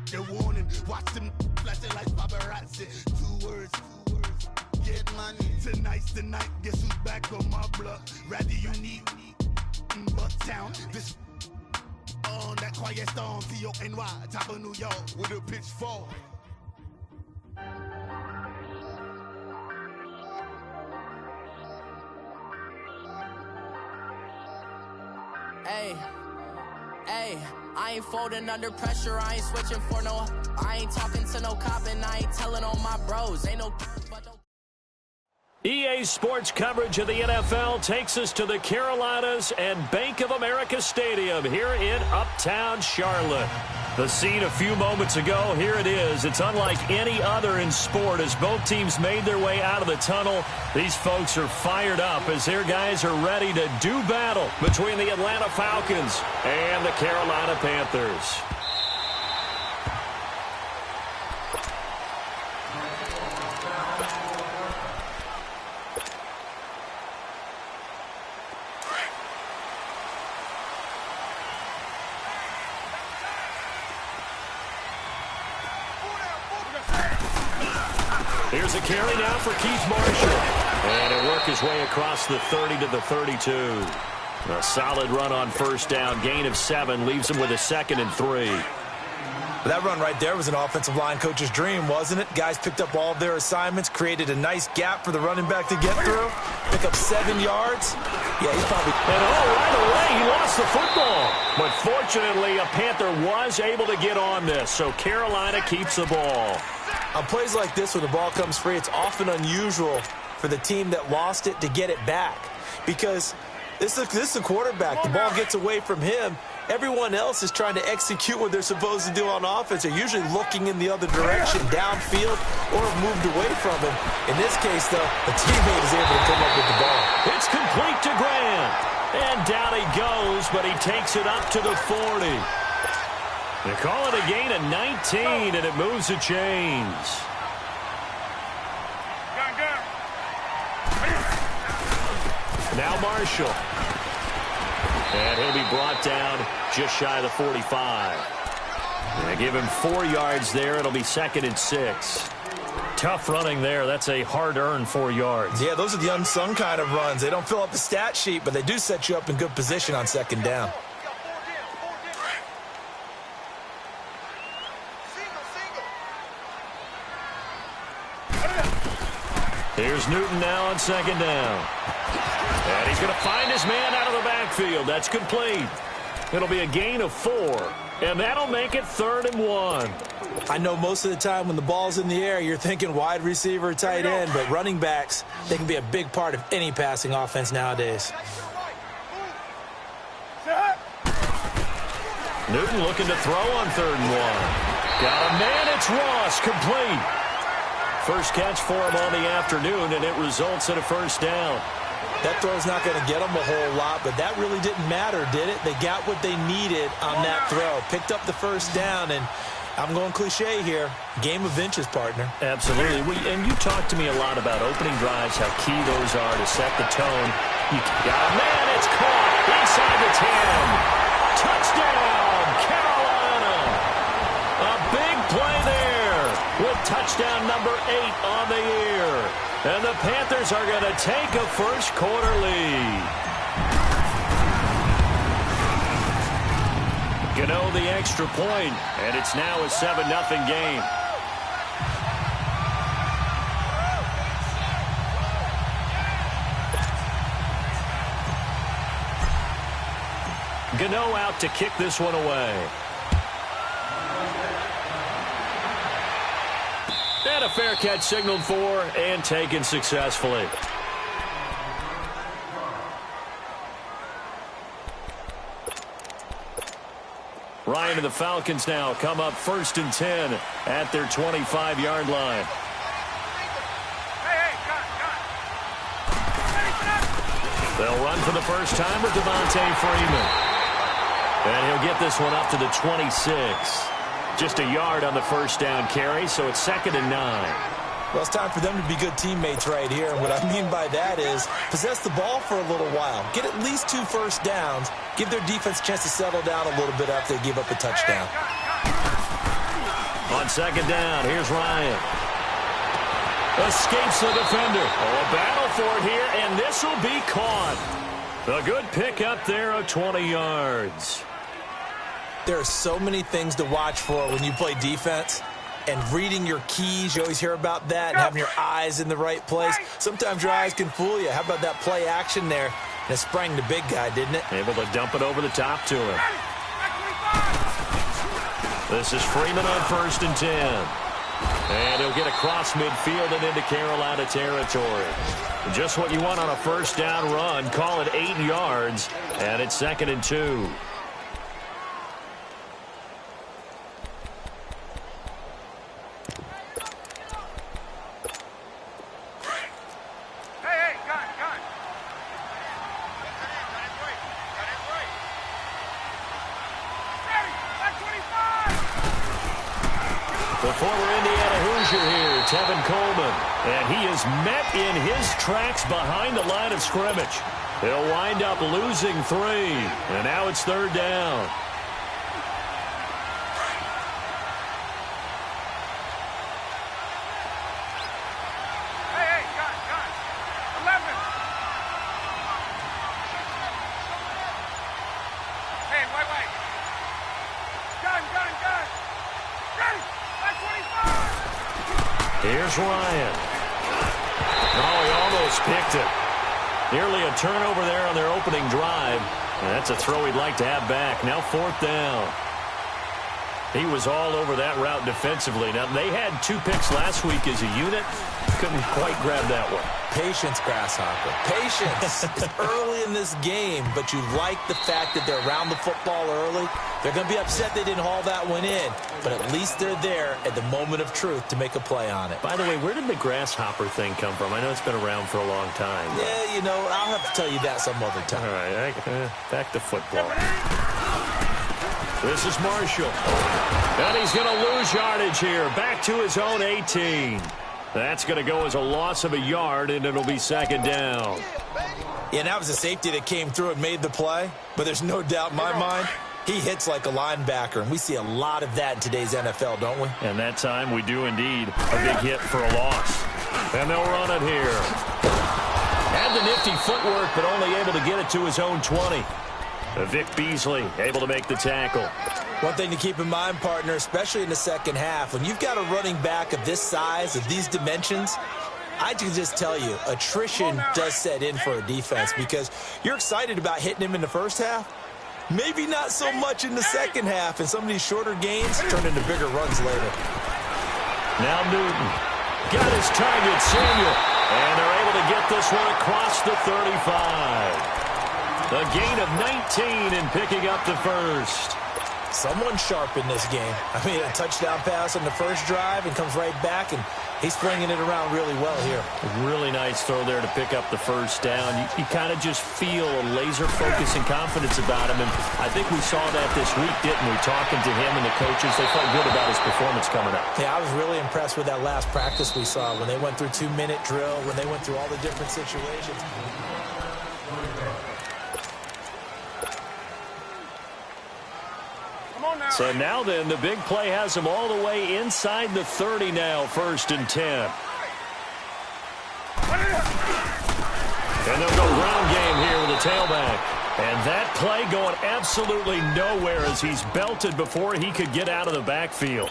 The warning, watch them flashing like paparazzi. Two words, get money. Tonight's the night, guess who's back on my block? Rather unique, Bucktown. This on that quiet storm, T-O-N-Y, top of New York with a pitchfork. Hey, I ain't folding under pressure, I ain't switching for no, I ain't talking to no cop and I ain't telling on my bros, ain't no but no. EA Sports coverage of the NFL takes us to the Carolinas and Bank of America Stadium here in Uptown Charlotte. The scene a few moments ago, here it is. It's unlike any other in sport as both teams made their way out of the tunnel. These folks are fired up as their guys are ready to do battle between the Atlanta Falcons and the Carolina Panthers. Here's a carry now for Keith Marshall. And he'll work his way across the 30 to the 32. A solid run on first down. Gain of 7 leaves him with a 2nd and 3. That run right there was an offensive line coach's dream, wasn't it? Guys picked up all of their assignments, created a nice gap for the running back to get through, pick up 7 yards. Yeah, he's probably... And right away, he lost the football. But fortunately, a Panther was able to get on this, so Carolina keeps the ball. On plays like this, when the ball comes free, it's often unusual for the team that lost it to get it back. Because this is a quarterback. The ball gets away from him. Everyone else is trying to execute what they're supposed to do on offense. They're usually looking in the other direction, downfield, or moved away from him. In this case, though, a teammate is able to come up with the ball. It's complete to Grant. And down he goes, but he takes it up to the 40. They call it a gain of 19, and it moves the chains. Now Marshall. And he'll be brought down just shy of the 45. They give him 4 yards there. It'll be 2nd and 6. Tough running there. That's a hard-earned 4 yards. Yeah, those are the unsung kind of runs. They don't fill up the stat sheet, but they do set you up in good position on 2nd down. Here's Newton now on 2nd down. And he's going to find his man out of the backfield. That's complete. It'll be a gain of 4. And that'll make it 3rd and 1. I know most of the time when the ball's in the air, you're thinking wide receiver, tight end, but running backs, they can be a big part of any passing offense nowadays. Newton looking to throw on 3rd and 1. Got a man. It's Ross. Complete. First catch for him on the afternoon, and it results in a 1st down. That throw's not going to get them a whole lot, but that really didn't matter, did it? They got what they needed on that throw. Picked up the 1st down, and I'm going cliche here. Game of inches, partner. Absolutely. And you talk to me a lot about opening drives, how key those are to set the tone. You got a man. It's caught inside the 10. Touchdown, Carolina. A big play there with touchdown number 8 on the year. And the Panthers are going to take a first quarter lead. Gano the extra point, and it's now a 7-0 game. Gano out to kick this one away. And a fair catch signaled for and taken successfully. Ryan and the Falcons now come up 1st and 10 at their 25-yard line. They'll run for the first time with Devontae Freeman. And he'll get this one up to the 26. Just a yard on the 1st down carry, so it's 2nd and 9. Well, it's time for them to be good teammates right here. And what I mean by that is possess the ball for a little while. Get at least 2 first downs. Give their defense a chance to settle down a little bit after they give up a touchdown. On second down, here's Ryan. Escapes the defender. Oh, a battle for it here, and this will be caught. A good pickup there of 20 yards. There are so many things to watch for when you play defense. And reading your keys, you always hear about that, and having your eyes in the right place. Sometimes your eyes can fool you. How about that play action there? And it sprang the big guy, didn't it? Able to dump it over the top to him. This is Freeman on 1st and 10. And he'll get across midfield and into Carolina territory. Just what you want on a first down run. Call it 8 yards, and it's 2nd and 2. The former Indiana Hoosier here, Tevin Coleman. And he is met in his tracks behind the line of scrimmage. He'll wind up losing 3. And now it's 3rd down. Hey, gun. 11. Hey, wait. Gun. Ready. Here's Ryan. Oh, he almost picked it. Nearly a turnover there on their opening drive. And that's a throw he'd like to have back. Now 4th down. He was all over that route defensively. Now, they had 2 picks last week as a unit. Couldn't quite grab that one. Patience, Grasshopper. Patience. It's early in this game, but you like the fact that they're around the football early. They're going to be upset they didn't haul that one in, but at least they're there at the moment of truth to make a play on it. By the way, where did the grasshopper thing come from? I know it's been around for a long time. Yeah, you know, I'll have to tell you that some other time. All right, back to football. This is Marshall. And he's going to lose yardage here. Back to his own 18. That's going to go as a loss of a yard, and it'll be 2nd down. Yeah, and that was a safety that came through and made the play. But there's no doubt in my mind, he hits like a linebacker, and we see a lot of that in today's NFL, don't we? And that time we do indeed. A big hit for a loss. And they'll run it here. Had the nifty footwork, but only able to get it to his own 20. Vic Beasley able to make the tackle. One thing to keep in mind, partner, especially in the second half, when you've got a running back of this size, of these dimensions, I can just tell you, attrition does set in for a defense because you're excited about hitting him in the first half. Maybe not so much in the second half, and some of these shorter gains turn into bigger runs later. Now Newton got his target, Samuel, and they're able to get this one across the 35. A gain of 19 and picking up the first. Someone sharp in this game. I mean, a touchdown pass on the first drive and comes right back, and he's flinging it around really well here. A really nice throw there to pick up the first down. You kind of just feel a laser focus and confidence about him, and I think we saw that this week, didn't we? Talking to him and the coaches, they felt good about his performance coming up. Yeah, I was really impressed with that last practice we saw when they went through 2-minute drill, when they went through all the different situations. So now then, the big play has him all the way inside the 30 now, 1st and 10. And they'll go ground game here with a tailback. And that play going absolutely nowhere as he's belted before he could get out of the backfield.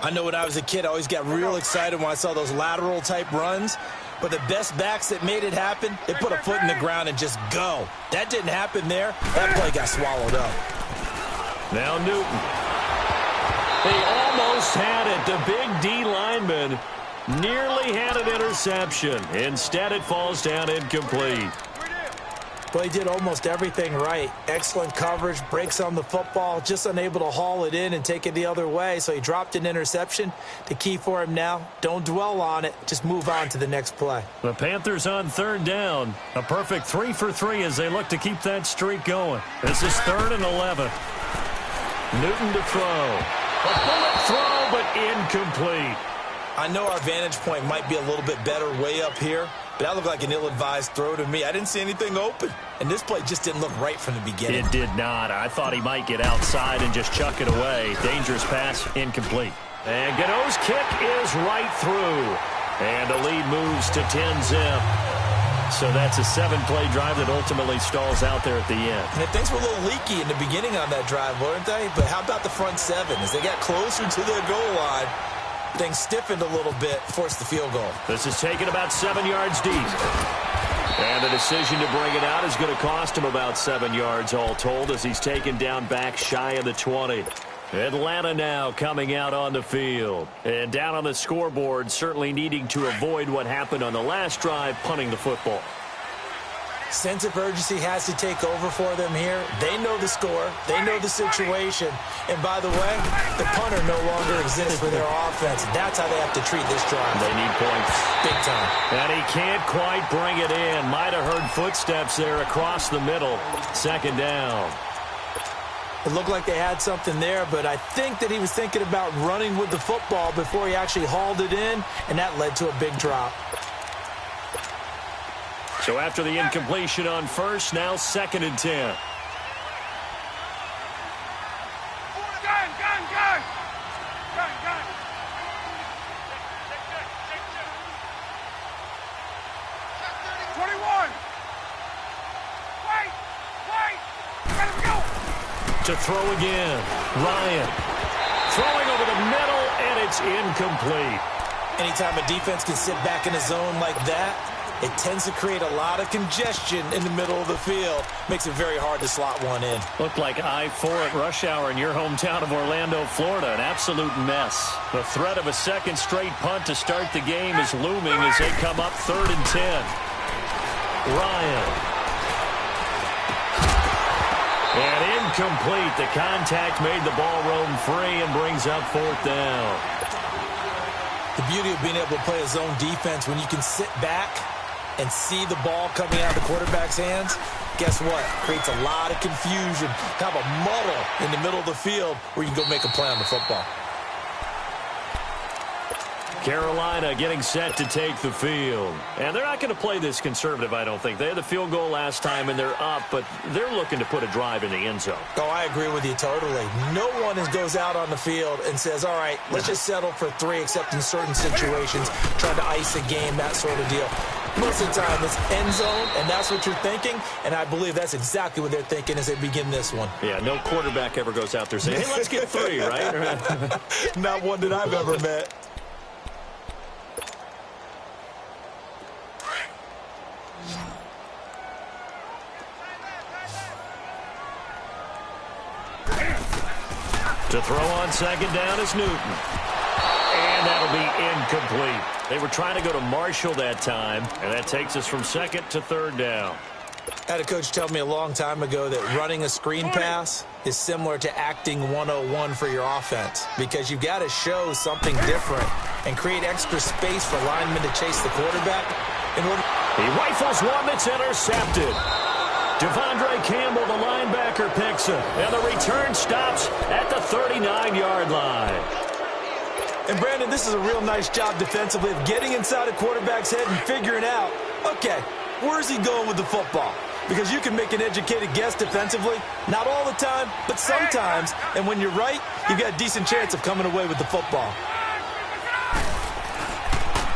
I know when I was a kid, I always got real excited when I saw those lateral type runs. But the best backs that made it happen, they put a foot in the ground and just go. That didn't happen there. That play got swallowed up. Now Newton. They almost had it. The big D lineman nearly had an interception. Instead, it falls down incomplete. Well, he did almost everything right. Excellent coverage, breaks on the football, just unable to haul it in and take it the other way. So he dropped an interception. The key for him now, don't dwell on it. Just move on to the next play. The Panthers on 3rd down. A perfect 3 for 3 as they look to keep that streak going. This is 3rd and 11. Newton to throw. A bullet throw, but incomplete. I know our vantage point might be a little bit better way up here, But that looked like an ill-advised throw to me. I didn't see anything open. And this play just didn't look right from the beginning. It did not. I thought he might get outside and just chuck it away. Dangerous pass, incomplete. And Gano's kick is right through. And the lead moves to 10-zip. So that's a 7-play drive that ultimately stalls out there at the end. And things were a little leaky in the beginning on that drive, weren't they? But how about the front 7? As they got closer to their goal line, things stiffened a little bit, forced the field goal. This is taken about 7 yards deep. And the decision to bring it out is going to cost him about 7 yards all told as he's taken down back shy of the 20. Atlanta now coming out on the field. And down on the scoreboard, certainly needing to avoid what happened on the last drive, punting the football. Sense of urgency has to take over for them here. They know the score. They know the situation. And by the way, the punter no longer exists for their offense. That's how they have to treat this drive. They need points. Big time. And he can't quite bring it in. Might have heard footsteps there across the middle. 2nd down. It looked like they had something there, but I think that he was thinking about running with the football before he actually hauled it in, and that led to a big drop. So after the incompletion on first, now 2nd and 10. Gun! 21! Wait! Let him go! To throw again. Ryan throwing over the middle, and it's incomplete. Anytime a defense can sit back in a zone like that, it tends to create a lot of congestion in the middle of the field. Makes it very hard to slot one in. Looked like I-4 at rush hour in your hometown of Orlando, Florida. An absolute mess. The threat of a second straight punt to start the game is looming as they come up 3rd and 10. Ryan. And incomplete. The contact made the ball roam free and brings up 4th down. The beauty of being able to play a zone defense when you can sit back and see the ball coming out of the quarterback's hands, guess what? Creates a lot of confusion, kind of a muddle in the middle of the field where you can go make a play on the football. Carolina getting set to take the field. And they're not going to play this conservative, I don't think. They had the field goal last time, and they're up, but they're looking to put a drive in the end zone. Oh, I agree with you totally. No one goes out on the field and says, all right, let's just settle for 3, except in certain situations, trying to ice a game, that sort of deal. Most of the time, it's end zone, and that's what you're thinking, and I believe that's exactly what they're thinking as they begin this one. Yeah, no quarterback ever goes out there saying, hey, let's get 3, right? Not one that I've ever met. To throw on 2nd down is Newton. And that'll be incomplete. They were trying to go to Marshall that time, and that takes us from 2nd to 3rd down. I had a coach tell me a long time ago that running a screen pass is similar to acting 101 for your offense, because you've got to show something different and create extra space for linemen to chase the quarterback. He rifles one that's intercepted. Devondre Campbell, the linebacker, picks it, and the return stops at the 39-yard line. And, Brandon, this is a real nice job defensively of getting inside a quarterback's head and figuring out, okay, where's he going with the football? Because you can make an educated guess defensively, not all the time, but sometimes. And when you're right, you've got a decent chance of coming away with the football.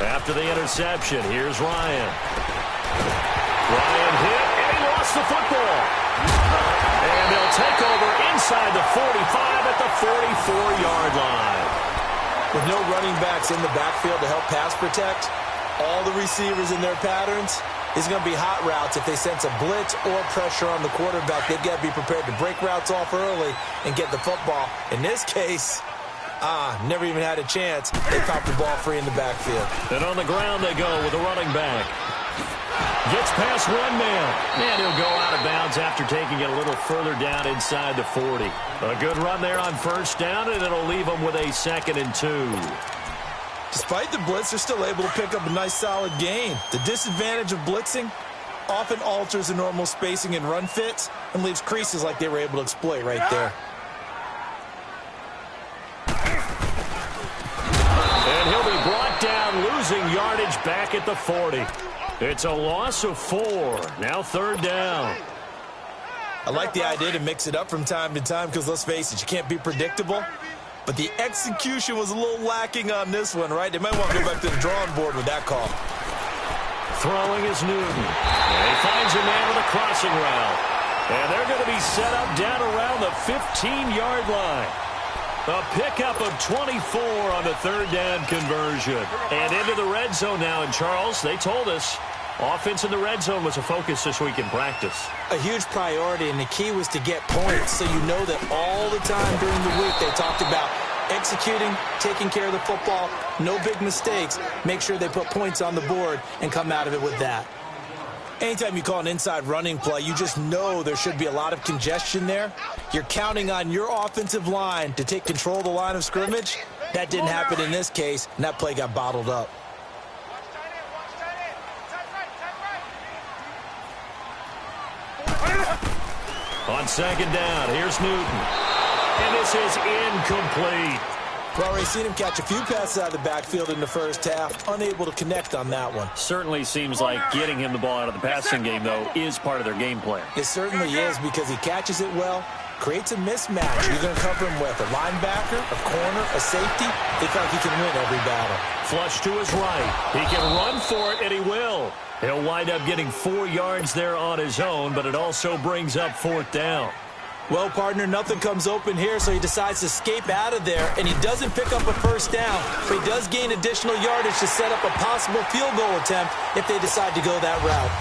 After the interception, here's Ryan. Ryan hit, and he lost the football. And they'll take over inside the 45 at the 44-yard line. With no running backs in the backfield to help pass protect, all the receivers in their patterns, it's going to be hot routes. If they sense a blitz or pressure on the quarterback, they've got to be prepared to break routes off early and get the football. In this case, never even had a chance. They popped the ball free in the backfield. And on the ground they go with a running back. Gets past one man. And he'll go out of bounds after taking it a little further down inside the 40. A good run there on 1st down, and it'll leave them with a 2nd and 2. Despite the blitz, they're still able to pick up a nice, solid gain. The disadvantage of blitzing often alters the normal spacing and run fits and leaves creases like they were able to exploit right there. And he'll be brought down, losing yardage back at the 40. It's a loss of 4. Now 3rd down. I like the idea to mix it up from time to time because, let's face it, you can't be predictable. But the execution was a little lacking on this one, right? They might want to go back to the drawing board with that call. Throwing is Newton. And he finds a man with a crossing route. And they're going to be set up down around the 15-yard line. A pickup of 24 on the 3rd down conversion. And into the red zone now. And, Charles, they told us offense in the red zone was a focus this week in practice. A huge priority, and the key was to get points. So you know that all the time during the week they talked about executing, taking care of the football, no big mistakes. Make sure they put points on the board and come out of it with that. Anytime you call an inside running play, you just know there should be a lot of congestion there. You're counting on your offensive line to take control of the line of scrimmage. That didn't happen in this case, and that play got bottled up. On 2nd down, here's Newton. And this is incomplete. We've already seen him catch a few passes out of the backfield in the first half, unable to connect on that one. Certainly seems like getting him the ball out of the passing game, though, is part of their game plan. It certainly is, because he catches it well, creates a mismatch. You're going to cover him with a linebacker, a corner, a safety. They feel like he can win every battle. Flush to his right. He can run for it, and he will. He'll wind up getting 4 yards there on his own, but it also brings up 4th down. Well, partner, nothing comes open here, so he decides to escape out of there, and he doesn't pick up a 1st down, but he does gain additional yardage to set up a possible field goal attempt if they decide to go that route.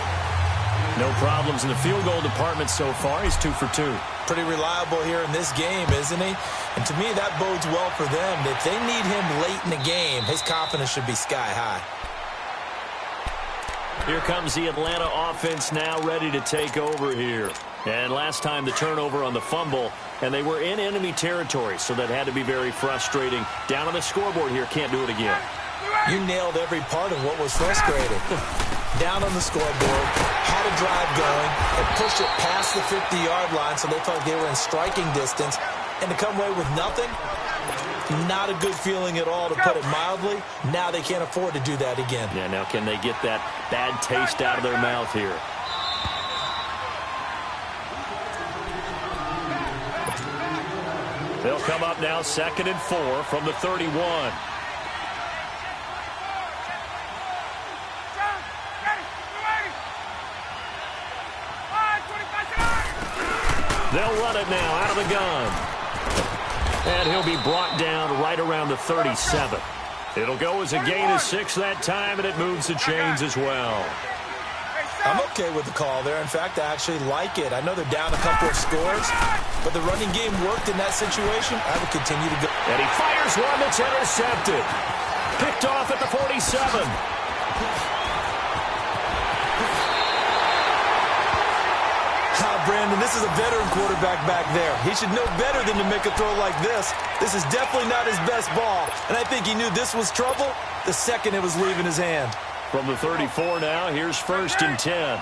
No problems in the field goal department so far. He's 2 for 2. Pretty reliable here in this game, isn't he? And to me, that bodes well for them. If they need him late in the game, his confidence should be sky high. Here comes the Atlanta offense now ready to take over here. And last time the turnover on the fumble, and they were in enemy territory, so that had to be very frustrating. Down on the scoreboard here, can't do it again. You nailed every part of what was frustrating. Down on the scoreboard, had a drive going, and pushed it past the 50-yard line, so they felt like they were in striking distance. And to come away with nothing, not a good feeling at all, to put it mildly. Now they can't afford to do that again. Yeah, now can they get that bad taste out of their mouth here? They'll come up now 2nd and 4 from the 31. They'll run it now out of the gun. And he'll be brought down right around the 37. It'll go as a gain of 6 that time, and it moves the chains as well. I'm okay with the call there. In fact, I actually like it. I know they're down a couple of scores, but the running game worked in that situation. I would continue to go. And he fires one that's intercepted. Picked off at the 47. Brandon, this is a veteran quarterback back there. He should know better than to make a throw like this. This is definitely not his best ball, and I think he knew this was trouble the second it was leaving his hand. From the 34 now, here's 1st and 10.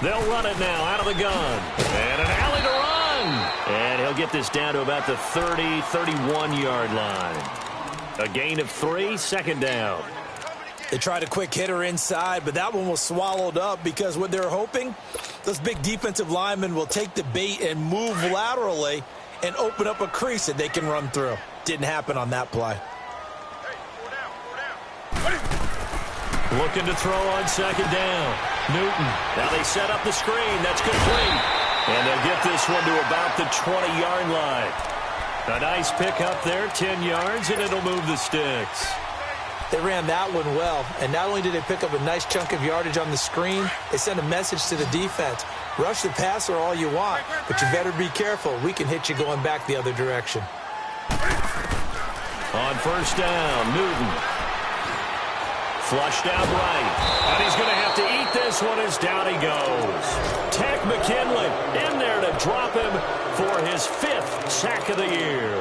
They'll run it now out of the gun. And an alley to run. And he'll get this down to about the 30, 31-yard line. A gain of 3, 2nd down. They tried a quick hitter inside, but that one was swallowed up because what they're hoping, those big defensive linemen will take the bait and move laterally and open up a crease that they can run through. Didn't happen on that play. Looking to throw on 2nd down. Newton. Now they set up the screen. That's complete. And they'll get this one to about the 20-yard line. A nice pick up there, 10 yards, and it'll move the sticks. They ran that one well, and not only did they pick up a nice chunk of yardage on the screen, they sent a message to the defense. Rush the passer all you want, but you better be careful. We can hit you going back the other direction. On 1st down, Newton. Flushed out right. And he's going to have to eat this one as down he goes. Tech McKinley in there to drop him for his 5th sack of the year.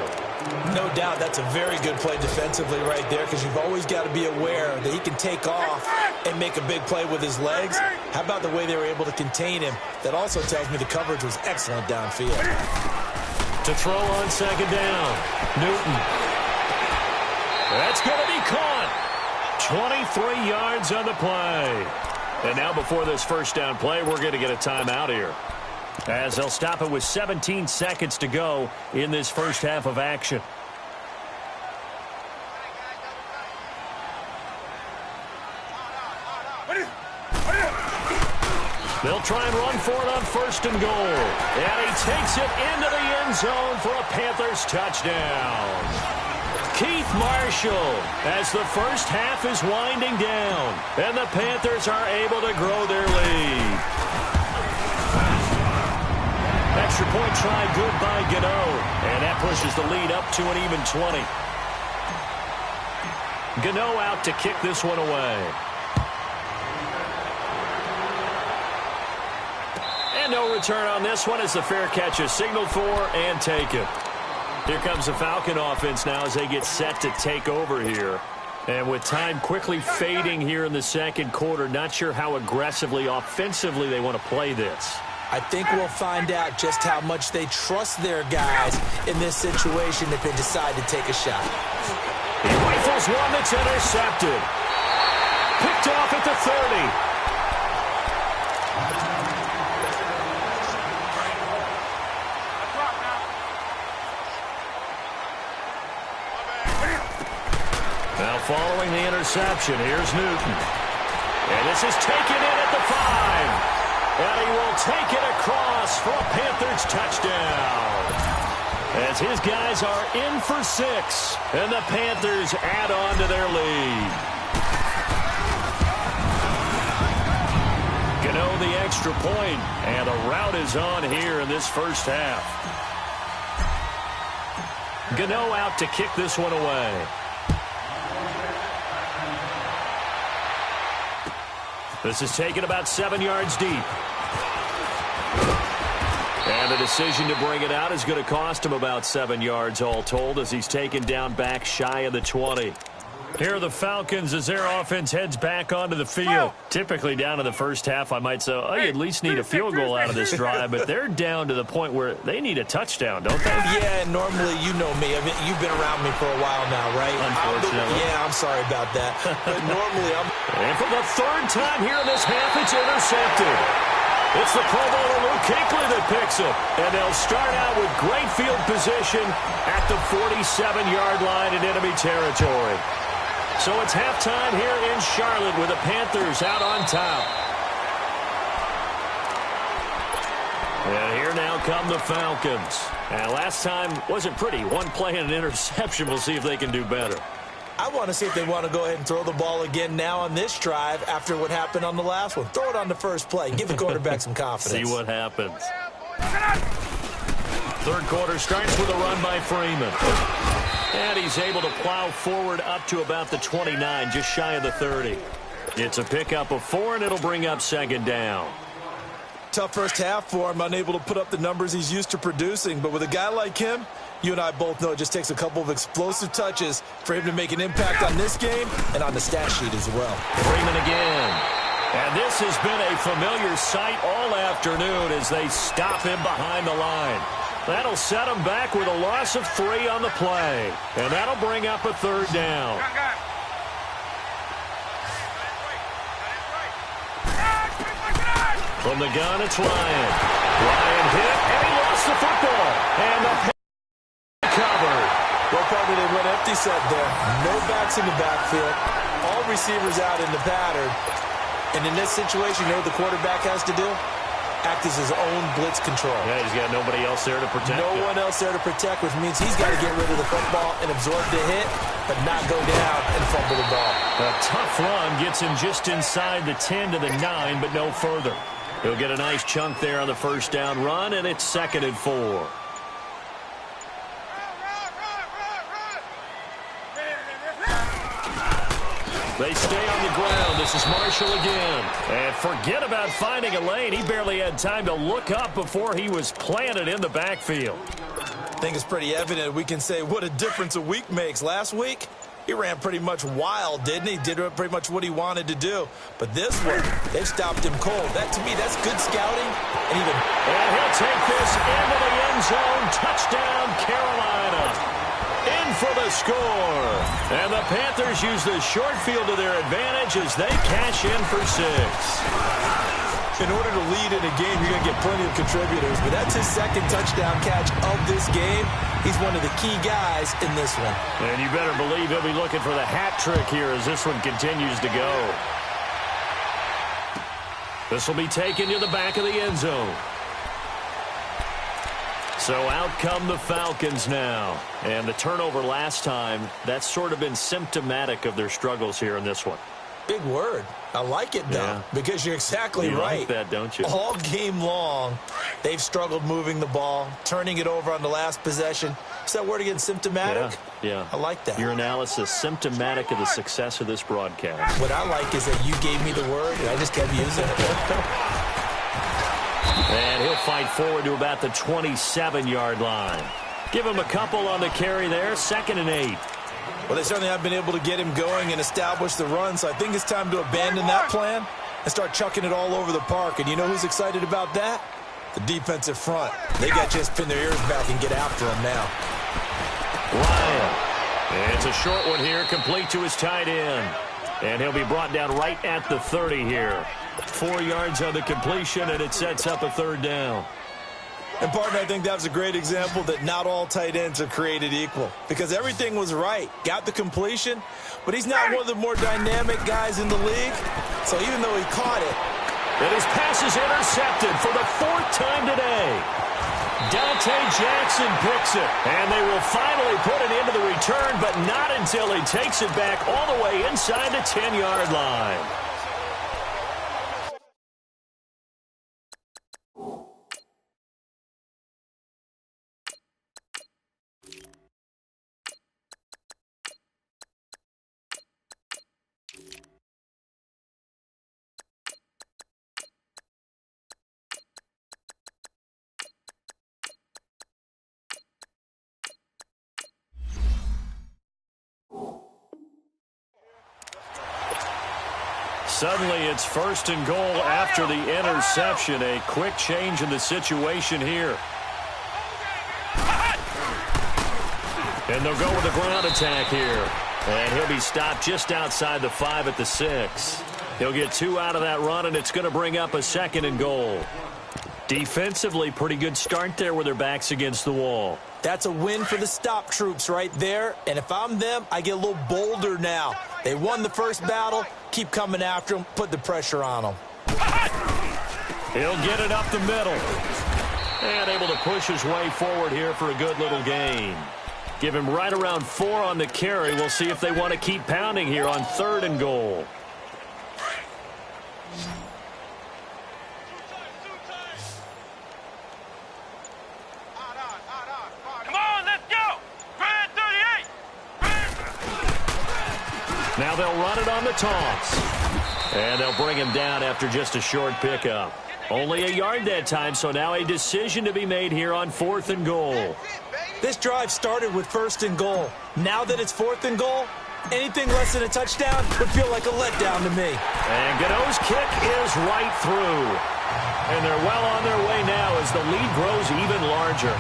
No doubt that's a very good play defensively right there, because you've always got to be aware that he can take off and make a big play with his legs. How about the way they were able to contain him? That also tells me the coverage was excellent downfield. To throw on 2nd down, Newton. That's going to be caught. 23 yards on the play. And now before this first down play, we're going to get a timeout here, as they'll stop it with 17 seconds to go in this first half of action. They'll try and run for it on first and goal. And he takes it into the end zone for a Panthers touchdown. Keith Marshall, as the first half is winding down, and the Panthers are able to grow their lead. Extra point try good by Gano, and that pushes the lead up to an even 20. Gano out to kick this one away. And no return on this one as the fair catch is signaled for and taken. Here comes the Falcon offense now as they get set to take over here. And with time quickly fading here in the second quarter, not sure how aggressively, offensively they want to play this. I think we'll find out just how much they trust their guys in this situation if they decide to take a shot. He rifles one that's intercepted. Picked off at the 30. Now following the interception, here's Newton. And this is taken in at the 5. And he will take it across for a Panthers touchdown. As his guys are in for 6. And the Panthers add on to their lead. Gano the extra point. And the route is on here in this first half. Gano out to kick this one away. This is taken about 7 yards deep. And the decision to bring it out is going to cost him about 7 yards all told as he's taken down back shy of the 20. Here are the Falcons as their offense heads back onto the field. Typically down in the first half, I might say, oh, you at least need a field goal out of this drive, but they're down to the point where they need a touchdown, don't they? Yeah, and normally, you know me. I mean, you've been around me for a while now, right? Unfortunately. I'm sorry about that. But normally, And for the third time here in this half, it's intercepted. It's the Pro Bowler Luke Kuechly that picks it. And they'll start out with great field position at the 47-yard line in enemy territory. So it's halftime here in Charlotte with the Panthers out on top. And here now come the Falcons. And last time wasn't pretty. One play and an interception. We'll see if they can do better. I want to see if they want to go ahead and throw the ball again now on this drive after what happened on the last one. Throw it on the first play. Give the quarterback some confidence. See what happens. Third quarter starts with a run by Freeman. And he's able to plow forward up to about the 29, just shy of the 30. It's a pickup of 4, and it'll bring up second down. Tough first half for him, unable to put up the numbers he's used to producing. But with a guy like him, you and I both know it just takes a couple of explosive touches for him to make an impact on this game and on the stat sheet as well. Freeman again. And this has been a familiar sight all afternoon as they stop him behind the line. That'll set him back with a loss of 3 on the play. And that'll bring up a third down. From the gun, it's Ryan. Ryan hit, and he lost the football. And the covered. Well, partner, they went empty set there. No backs in the backfield. All receivers out in the pattern. And in this situation, you know what the quarterback has to do? Act as his own blitz control. Yeah, he's got nobody else there to protect him. No one else there to protect, which means he's got to get rid of the football and absorb the hit, but not go down and fumble the ball. A tough run gets him just inside the 10 to the 9, but no further. He'll get a nice chunk there on the first down run, and it's 2nd and 4. They stay on the ground. This is Marshall again. And forget about finding a lane. He barely had time to look up before he was planted in the backfield. I think it's pretty evident. We can say what a difference a week makes. Last week, he ran pretty much wild, didn't he? Did pretty much what he wanted to do. But this one, they stopped him cold. That, to me, that's good scouting. And he'll take this into the end zone. Touchdown, Carolina. run for the score. And the Panthers use the short field to their advantage as they cash in for 6. In order to lead in a game, you're going to get plenty of contributors, but that's his second touchdown catch of this game. He's one of the key guys in this one. And you better believe he'll be looking for the hat trick here as this one continues to go. This will be taken to the back of the end zone. So out come the Falcons now. And the turnover last time, that's sort of been symptomatic of their struggles here in this one. Big word. I like it, though, because you're exactly right. You like that, don't you? All game long, they've struggled moving the ball, turning it over on the last possession. Is that word again, symptomatic? Yeah. I like that. Your analysis, symptomatic of the success of this broadcast. What I like is that you gave me the word, and I just kept using it. And he'll fight forward to about the 27-yard line. Give him a couple on the carry there, 2nd and 8. Well, they certainly have been able to get him going and establish the run, so I think it's time to abandon that plan and start chucking it all over the park. And you know who's excited about that? The defensive front. They got to just pin their ears back and get after him now. Ryan. And it's a short one here, complete to his tight end. And he'll be brought down right at the 30 here. 4 yards on the completion, and it sets up a 3rd down. And, partner, I think that was a great example that not all tight ends are created equal, because everything was right. Got the completion, but he's not one of the more dynamic guys in the league. So even though he caught it. And his pass is intercepted for the 4th time today. Dante Jackson picks it, and they will finally put it into the return, but not until he takes it back all the way inside the 10-yard line. Suddenly, it's 1st and goal after the interception. A quick change in the situation here. And they'll go with the ground attack here. And he'll be stopped just outside the 5 at the 6. He'll get 2 out of that run, and it's going to bring up a 2nd and goal. Defensively, pretty good start there with their backs against the wall. That's a win for the stop troops right there. And if I'm them, I get a little bolder now. They won the first battle. Keep coming after them. Put the pressure on them. He'll get it up the middle. And able to push his way forward here for a good little gain. Give him right around 4 on the carry. We'll see if they want to keep pounding here on 3rd and goal. Now they'll run it on the toss. And they'll bring him down after just a short pickup. Only a yard that time, so now a decision to be made here on 4th and goal. This drive started with 1st and goal. Now that it's 4th and goal, anything less than a touchdown would feel like a letdown to me. And Godot's kick is right through. And they're well on their way now as the lead grows even larger.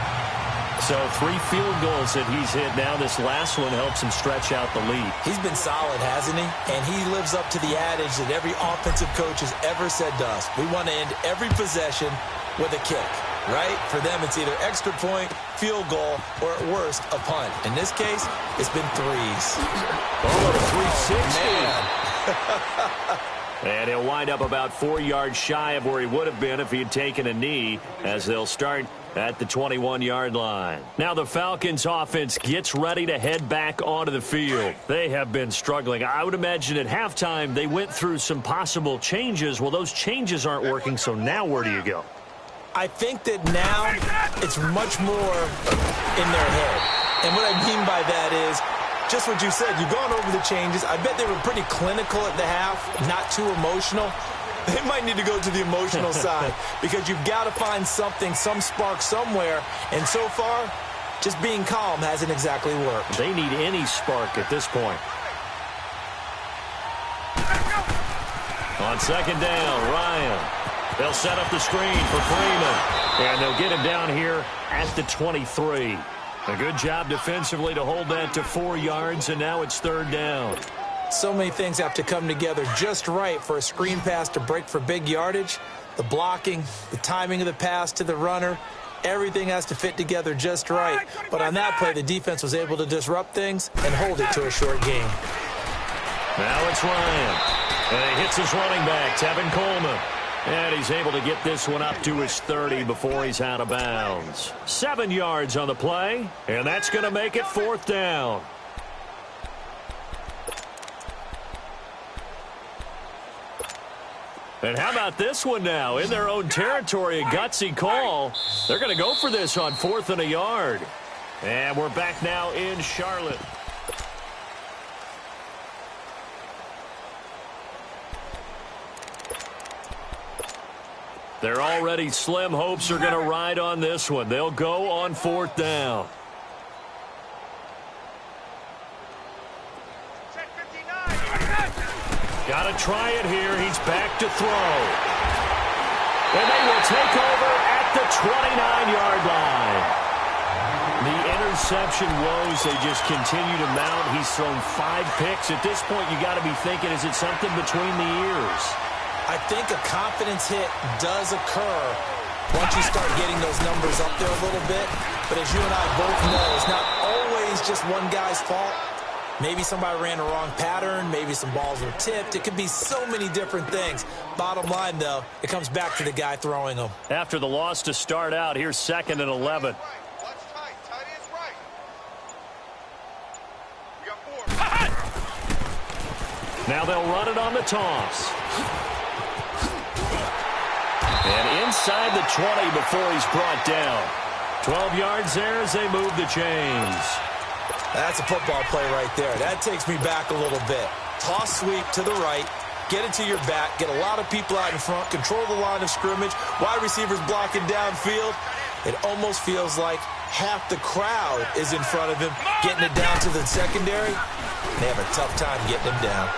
So 3 field goals that he's hit now. This last one helps him stretch out the lead. He's been solid, hasn't he? And he lives up to the adage that every offensive coach has ever said to us. We want to end every possession with a kick, right? For them, it's either extra point, field goal, or at worst, a punt. In this case, it's been 3s. Oh, a 360. And he'll wind up about 4 yards shy of where he would have been if he had taken a knee, as they'll start at the 21-yard line. Now the Falcons offense gets ready to head back onto the field. They have been struggling. I would imagine at halftime they went through some possible changes. Well, those changes aren't working, so now where do you go? I think that now it's much more in their head. And what I mean by that is just what you said. You've gone over the changes. I bet they were pretty clinical at the half, not too emotional. They might need to go to the emotional side because you've got to find something, some spark somewhere. And so far, just being calm hasn't exactly worked. They need any spark at this point. On 2nd down, Ryan. They'll set up the screen for Freeman. And they'll get him down here at the 23. A good job defensively to hold that to 4 yards, and now it's 3rd down. So many things have to come together just right for a screen pass to break for big yardage. The blocking, the timing of the pass to the runner, everything has to fit together just right. But on that play, the defense was able to disrupt things and hold it to a short game. Now it's Ryan. And he hits his running back, Tevin Coleman. And he's able to get this one up to his 30 before he's out of bounds. 7 yards on the play, and that's going to make it 4th down. And how about this one now? In their own territory, a gutsy call. They're going to go for this on 4th and a yard. And we're back now in Charlotte. Their already slim hopes are going to ride on this one. They'll go on 4th down. Got to try it here. He's back to throw. And they will take over at the 29-yard line. The interception woes, they just continue to mount. He's thrown 5 picks. At this point, you got to be thinking, is it something between the ears? I think a confidence hit does occur once you start getting those numbers up there a little bit. But as you and I both know, it's not always just one guy's fault. Maybe somebody ran a wrong pattern. Maybe some balls were tipped. It could be so many different things. Bottom line, though, it comes back to the guy throwing them. After the loss to start out, here's 2nd and 11. Now they'll run it on the toss. And inside the 20 before he's brought down. 12 yards there as they move the chains. That's a football play right there. That takes me back a little bit. Toss sweep to the right. Get it to your back. Get a lot of people out in front. Control the line of scrimmage. Wide receivers blocking downfield. It almost feels like half the crowd is in front of him, getting it down to the secondary. They have a tough time getting him down.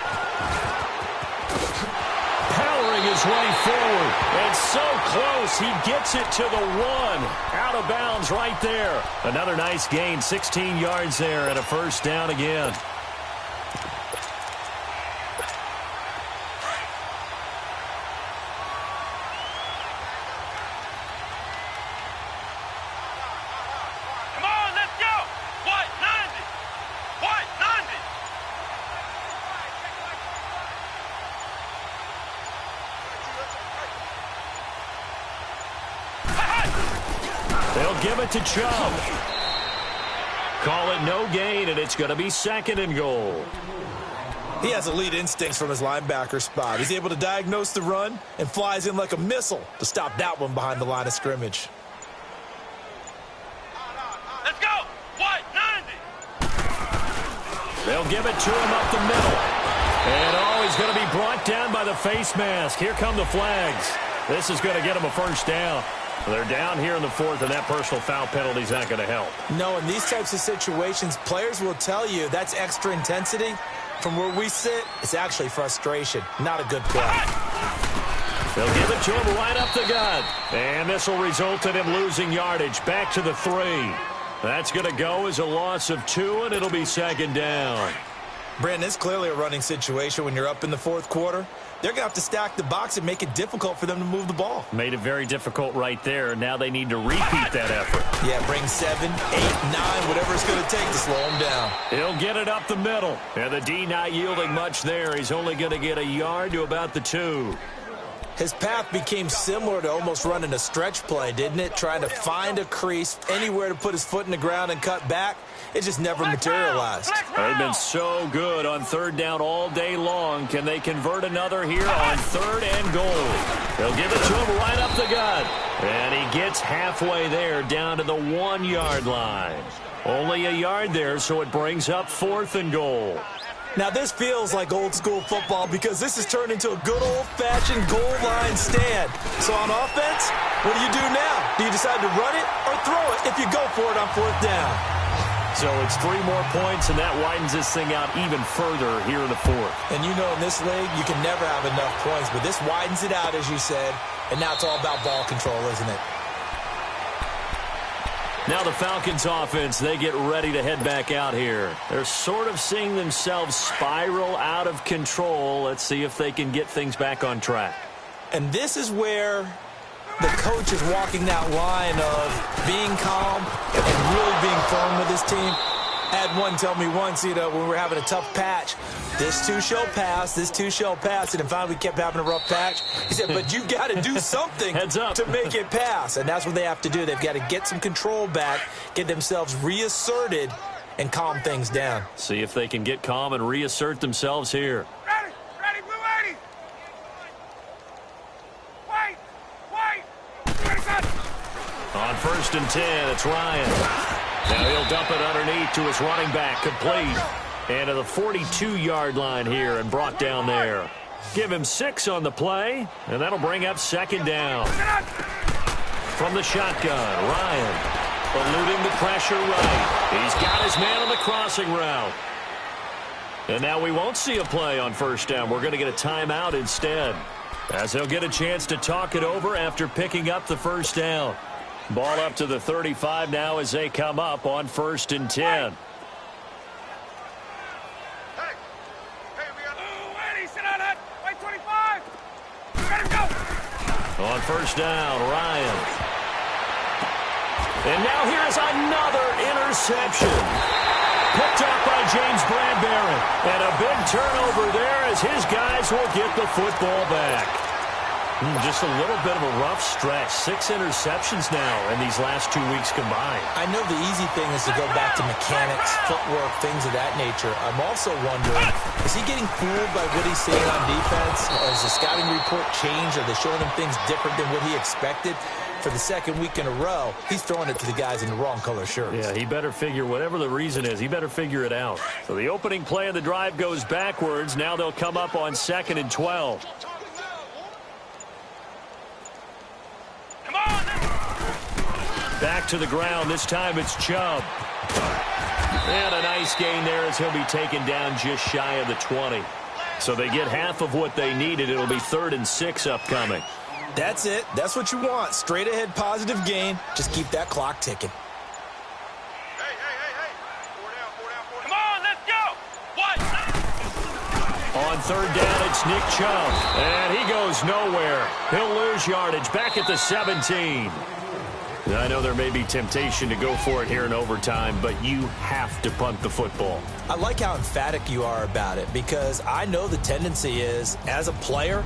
Powering his way forward, and so close, he gets it to the 1. Out of bounds right there. Another nice gain, 16 yards there, and a 1st down again. Come on, let's go! What? 90! What? 90! They'll give it to Chubb. Call it no gain, and it's going to be 2nd and goal. He has elite instincts from his linebacker spot. He's able to diagnose the run and flies in like a missile to stop that one behind the line of scrimmage. Let's go! What? 90! They'll give it to him up the middle. And, he's going to be brought down by the face mask. Here come the flags. This is going to get him a 1st down. They're down here in the 4th, and that personal foul penalty is not going to help. No, in these types of situations, players will tell you that's extra intensity. From where we sit, it's actually frustration, not a good play. They'll give it to him right up the gut. And this will result in him losing yardage back to the 3. That's going to go as a loss of 2, and it'll be 2nd down. Brandon, it's clearly a running situation when you're up in the 4th quarter. They're going to have to stack the box and make it difficult for them to move the ball. Made it very difficult right there. Now they need to repeat that effort. Yeah, bring 7, 8, 9, whatever it's going to take to slow him down. He'll get it up the middle. And the D not yielding much there. He's only going to get a yard to about the 2. His path became similar to almost running a stretch play, didn't it? Trying to find a crease, anywhere to put his foot in the ground and cut back. It just never materialized. They've been so good on 3rd down all day long. Can they convert another here on 3rd and goal? They'll give it to him right up the gut. And he gets halfway there down to the 1-yard line. Only a yard there, so it brings up 4th and goal. Now, this feels like old-school football because this has turned into a good old-fashioned goal line stand. So on offense, what do you do now? Do you decide to run it or throw it if you go for it on 4th down? So it's 3 more points, and that widens this thing out even further here in the 4th. And you know in this league, you can never have enough points, but this widens it out, as you said, and now it's all about ball control, isn't it? Now the Falcons offense, they get ready to head back out here. They're sort of seeing themselves spiral out of control. Let's see if they can get things back on track. And this is where the coach is walking that line of being calm and really being firm with his team. I had one tell me once, when we were having a tough patch, this too shall pass, this too shall pass, and then finally we kept having a rough patch. He said, but you got to do something to make it pass, and that's what they have to do. They've got to get some control back, get themselves reasserted, and calm things down. See if they can get calm and reassert themselves here. Ready, blue 80. Wait. On 1st and 10, it's Ryan. Now he'll dump it underneath to his running back, complete. And to the 42-yard line here and brought down there. Give him 6 on the play, and that'll bring up 2nd down. From the shotgun, Ryan eluding the pressure right. He's got his man on the crossing route. And now we won't see a play on 1st down. We're going to get a timeout instead, as they'll get a chance to talk it over after picking up the 1st down. Ball up to the 35 now as they come up on 1st and 10. Hey, we got Eddie, sit on that. Wait, 25. Ready to go. On 1st down, Ryan. And now here's another interception. Picked up by James Bradbury. And a big turnover there as his guys will get the football back. Just a little bit of a rough stretch. 6 interceptions now in these last 2 weeks combined. I know the easy thing is to go back to mechanics, footwork, things of that nature. I'm also wondering, is he getting fooled by what he's seeing on defense? Has the scouting report changed? Are they showing him things different than what he expected? For the 2nd week in a row, he's throwing it to the guys in the wrong color shirts. Yeah, he better figure, whatever the reason is, he better figure it out. So the opening play of the drive goes backwards. Now they'll come up on 2nd and 12. Back to the ground. This time it's Chubb. And a nice gain there as he'll be taken down just shy of the 20. So they get half of what they needed. It'll be 3rd and 6 upcoming. That's it. That's what you want. Straight ahead positive gain. Just keep that clock ticking. Hey. 4 down. Come on, let's go. What? On 3rd down, it's Nick Chubb. And he goes nowhere. He'll lose yardage back at the 17. I know there may be temptation to go for it here in overtime, but you have to punt the football. I like how emphatic you are about it, because I know the tendency is, as a player,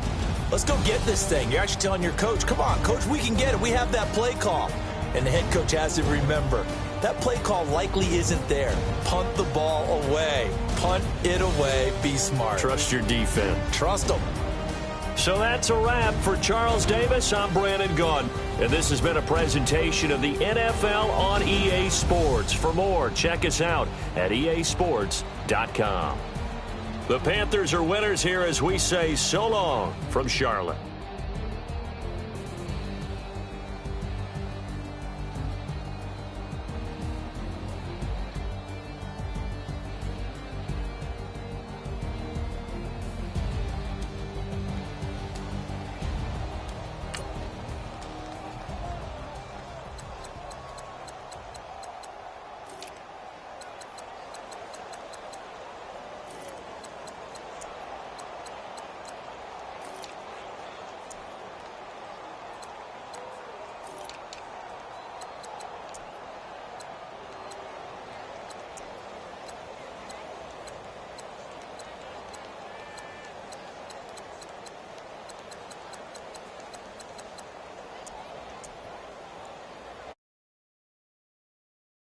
let's go get this thing. You're actually telling your coach, come on, coach, we can get it. We have that play call. And the head coach has to remember, that play call likely isn't there. Punt the ball away. Punt it away. Be smart. Trust your defense. Trust them. So that's a wrap for Charles Davis. I'm Brandon Gunn, and this has been a presentation of the NFL on EA Sports. For more, check us out at easports.com. The Panthers are winners here as we say so long from Charlotte.